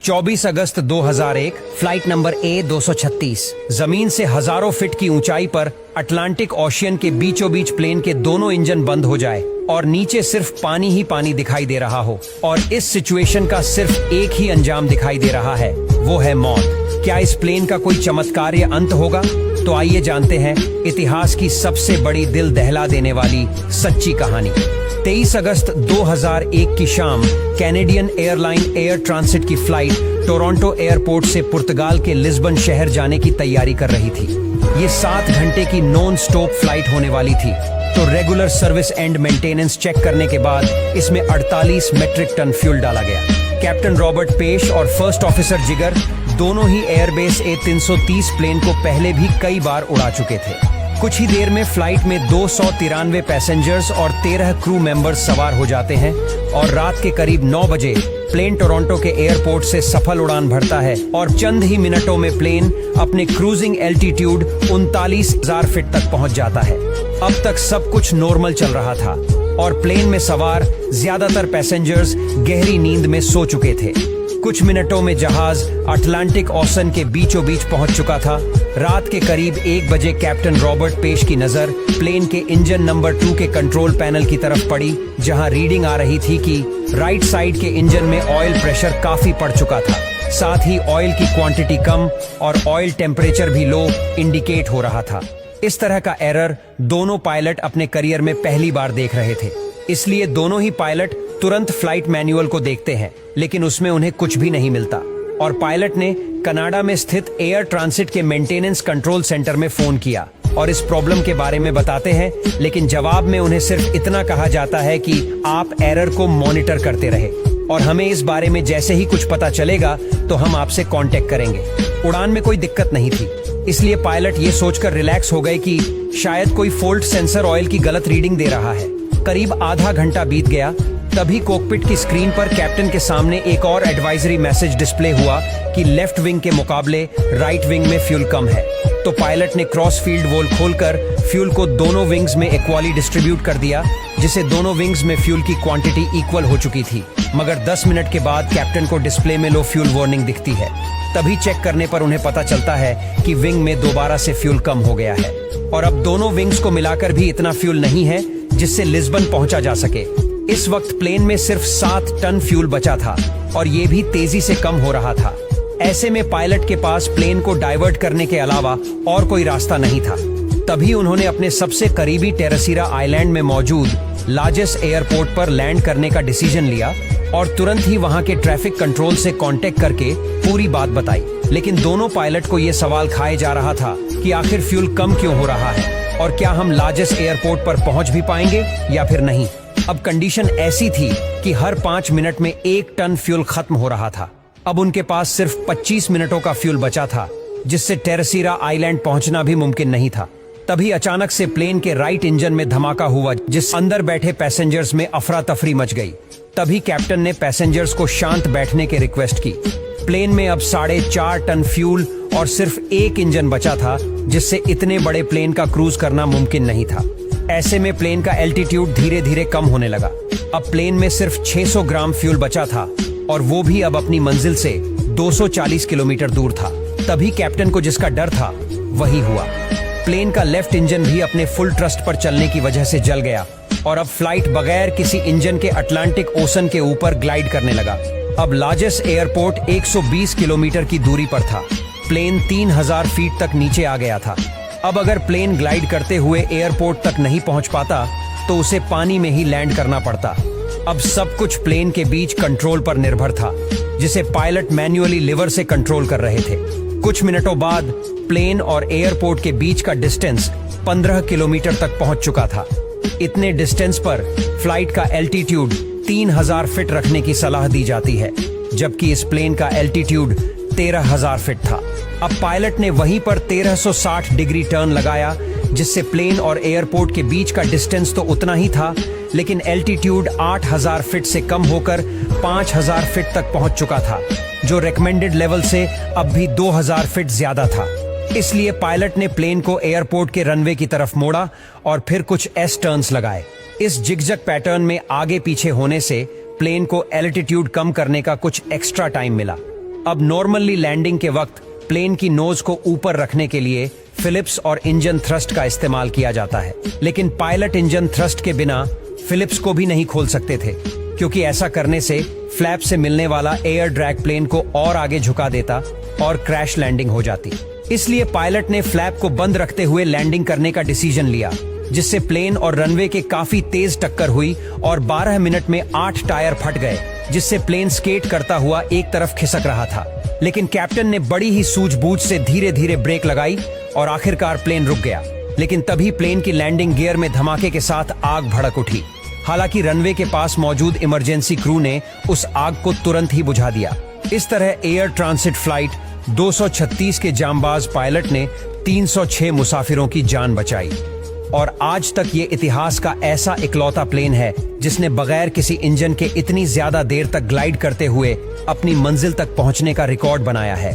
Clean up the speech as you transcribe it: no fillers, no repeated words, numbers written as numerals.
24 अगस्त 2001 flight number A236 जमीन से हजारों फीट की ऊंचाई पर अटलांटिक ओशियन के बीचों बीच प्लेन के दोनों इंजन बंद हो जाए और नीचे सिर्फ पानी ही पानी दिखाई दे रहा हो और इस सिचुएशन का सिर्फ एक ही अंजाम दिखाई दे रहा है, वो है मौत। क्या इस प्लेन का कोई चमत्कार या अंत होगा? तो आइए जानते हैं इतिहास की सबसे बड़ी दिल दहला देने वाली सच्ची कहानी। 23 अगस्त 2001 की शाम कैनेडियन एयरलाइन एयर ट्रांसिट की फ्लाइट टोरंटो एयरपोर्ट से पुर्तगाल के लिस्बन शहर जाने की तैयारी कर रही थी। ये 7 घंटे की नॉन स्टॉप फ्लाइट होने वाली थी, तो regular service and maintenance check करने के बाद इसमें 48 मेट्रिक टन फ्यूल डाला गया। कैप्टन रॉबर्ट पेश और फर्स्ट ऑफिसर जिगर दोनों ही एयरबेस A330 प्लेन को पहले भी कई बार उड़ा चुके थे। कुछ ही देर में फ्लाइट में 293 पैसेंजर्स और 13 क्रू मेंबर्स सवार हो जाते हैं और रात के करीब 9 बजे प्लेन टोरंटो के एयरपोर्ट से सफल उड़ान भरता है और चंद ही मिनटों में प्लेन अपने क्रूजिंग एल्टीट्यूड 39,000 फीट तक पहुंच जाता है। अब तक सब कुछ नॉर्मल चल रहा था और प्लेन में सवार ज्यादातर पैसेंजर्स गहरी नींद में सो चुके थे। कुछ मिनटों में जहाज अटलांटिक ओशन के बीचों बीच पहुंच चुका था। रात के करीब 1 बजे कैप्टन रॉबर्ट पेश की नजर प्लेन के इंजन नंबर 2 के कंट्रोल पैनल की तरफ पड़ी, जहां रीडिंग आ रही थी कि राइट साइड के इंजन में ऑयल प्रेशर काफी बढ़ चुका था। साथ ही ऑयल की क्वांटिटी कम और ऑयल टेम्परेचर भी लो इंडिकेट हो रहा था। इस तरह का एरर दोनों पायलट अपने करियर में पहली बार देख रहे थे, इसलिए दोनों ही पायलट तुरंत फ्लाइट मैनुअल को देखते हैं, लेकिन उसमें उन्हें कुछ भी नहीं मिलता और पायलट ने कनाडा में स्थित एयर ट्रांसिट के मेंटेनेंस कंट्रोल सेंटर में फोन किया और इस प्रॉब्लम के बारे में बताते हैं, लेकिन जवाब में उन्हें सिर्फ इतना कहा जाता है कि आप एरर को मॉनिटर करते रहे और हमें इस बारे में जैसे ही कुछ पता चलेगा तो हम आपसे कांटेक्ट करेंगे। उड़ान में कोई दिक्कत नहीं थी, इसलिए पायलट ये सोचकर रिलैक्स हो गए कि शायद कोई फोल्ट सेंसर ऑयल की गलत रीडिंग दे रहा है। करीब आधा घंटा बीत गया, तभी कॉकपिट की स्क्रीन पर कैप्टन के सामने एक और एडवाइजरी मैसेज डिस्प्ले हुआ कि लेफ्ट विंग के मुकाबले राइट विंग में फ्यूल कम है। तो पायलट ने क्रॉस फील्ड वॉल खोलकर फ्यूल को दोनों विंग्स में इक्वली डिस्ट्रीब्यूट कर दिया, जिससे दोनों विंग्स में फ्यूल की क्वांटिटी इक्वल हो चुकी थी। मगर 10 मिनट के बाद कैप्टन को डिस्प्ले में लो फ्यूल वार्निंग दिखती है। तभी चेक करने पर उन्हें पता चलता है कि विंग में दोबारा से फ्यूल कम हो गया है और अब दोनों विंग्स को मिलाकर भी इतना फ्यूल नहीं है जिससे लिस्बन पहुंचा जा सके। इस वक्त प्लेन में सिर्फ 7 टन फ्यूल बचा था और ये भी तेजी से कम हो रहा था। ऐसे में पायलट के पास प्लेन को डाइवर्ट करने के अलावा और कोई रास्ता नहीं था। तभी उन्होंने अपने सबसे करीबी टेरेसीरा आइलैंड में मौजूद लार्जेस्ट एयरपोर्ट पर लैंड करने का डिसीजन लिया और तुरंत ही वहां के ट्रैफिक कंट्रोल से कांटेक्ट करके पूरी बात बताई। लेकिन दोनों पायलट को यह सवाल खाए जा रहा था कि आखिर फ्यूल कम क्यों हो रहा है और क्या हम लार्जेस्ट एयरपोर्ट पर पहुंच भी पाएंगे या फिर नहीं। अब कंडीशन ऐसी थी कि हर 5 मिनट में 1 टन फ्यूल खत्म हो रहा था। अब उनके पास सिर्फ 25 मिनटों का फ्यूल बचा था, जिससे टेरेसीरा आइलैंड पहुंचना भी मुमकिन नहीं था। तभी अचानक से प्लेन के राइट इंजन में धमाका हुआ, जिस अंदर बैठे पैसेंजर्स में अफरा तफरी मच गई। तभी कैप्टन ने पैसेंजर्स को शांत बैठने की रिक्वेस्ट की। प्लेन में अब 4.5 टन फ्यूल और सिर्फ 1 इंजन बचा था, जिससे इतने बड़े प्लेन का क्रूज करना मुमकिन नहीं था। ऐसे में प्लेन का एल्टीट्यूड धीरे धीरे कम होने लगा। अब प्लेन में सिर्फ 600 ग्राम फ्यूल बचा था और वो भी अब अपनी मंजिल से 240 किलोमीटर दूर था। तभी कैप्टन को जिसका डर था वही हुआ। प्लेन का लेफ्ट इंजन भी अपने फुल ट्रस्ट पर चलने की वजह से जल गया और अब फ्लाइट बगैर किसी इंजन के अटलांटिक ओशन के ऊपर ग्लाइड करने लगा। अब लार्जेस्ट एयरपोर्ट 120 किलोमीटर की दूरी पर था। प्लेन 3000 फीट तक नीचे आ गया था। अब अगर प्लेन ग्लाइड करते हुए एयरपोर्ट तक नहीं पहुंच पाता तो उसे पानी में ही लैंड करना पड़ता। अब सब कुछ प्लेन के बीच कंट्रोल पर निर्भर था, जिसे पायलट मैन्युअली लिवर से कंट्रोल कर रहे थे। कुछ मिनटों बाद प्लेन और एयरपोर्ट के बीच का डिस्टेंस 15 किलोमीटर तक पहुंच चुका था। इतने डिस्टेंस पर फ्लाइट का एल्टीट्यूड 3000 फीट रखने की सलाह दी जाती है, जबकि इस प्लेन का एल्टीट्यूड 13,000 फीट था। अब पायलट ने वहीं पर 1360 डिग्री टर्न लगाया, जिससे प्लेन और एयरपोर्ट के बीच का डिस्टेंस तो उतना ही था, लेकिन एल्टीट्यूड 8000 फीट से कम होकर 5000 फीट तक पहुंच चुका था, जो रेकमेंडेड लेवल से अब भी 2000 फीट ज्यादा था। इसलिए पायलट ने प्लेन को एयरपोर्ट के रनवे की तरफ मोड़ा और फिर कुछ एस टर्न्स लगाए। इस जिगजैग पैटर्न में आगे पीछे होने से प्लेन को एल्टीट्यूड कम करने का कुछ एक्स्ट्रा टाइम मिला। अब नॉर्मली लैंडिंग के वक्त प्लेन की नोज को ऊपर रखने के लिए फिलिप्स और इंजन थ्रस्ट का इस्तेमाल किया जाता है, लेकिन पायलट इंजन थ्रस्ट के बिना फिलिप्स को भी नहीं खोल सकते थे, क्योंकि ऐसा करने से फ्लैप से मिलने वाला एयर ड्रैग प्लेन को और आगे झुका देता और क्रैश लैंडिंग हो जाती। इसलिए पायलट ने फ्लैप को बंद रखते हुए लैंडिंग करने का डिसीजन लिया, जिससे प्लेन और रनवे के काफी तेज टक्कर हुई और 12 मिनट में 8 टायर फट गए, जिससे प्लेन स्केट करता हुआ एक तरफ खिसक रहा था। लेकिन कैप्टन ने बड़ी ही सूझबूझ से धीरे धीरे ब्रेक लगाई और आखिरकार प्लेन रुक गया। लेकिन तभी प्लेन की लैंडिंग गियर में धमाके के साथ आग भड़क उठी। हालांकि रनवे के पास मौजूद इमरजेंसी क्रू ने उस आग को तुरंत ही बुझा दिया। इस तरह एयर ट्रांसिट फ्लाइट 236 के जांबाज पायलट ने 306 मुसाफिरों की जान बचाई और आज तक ये इतिहास का ऐसा इकलौता प्लेन है जिसने बगैर किसी इंजन के इतनी ज्यादा देर तक ग्लाइड करते हुए अपनी मंजिल तक पहुंचने का रिकॉर्ड बनाया है।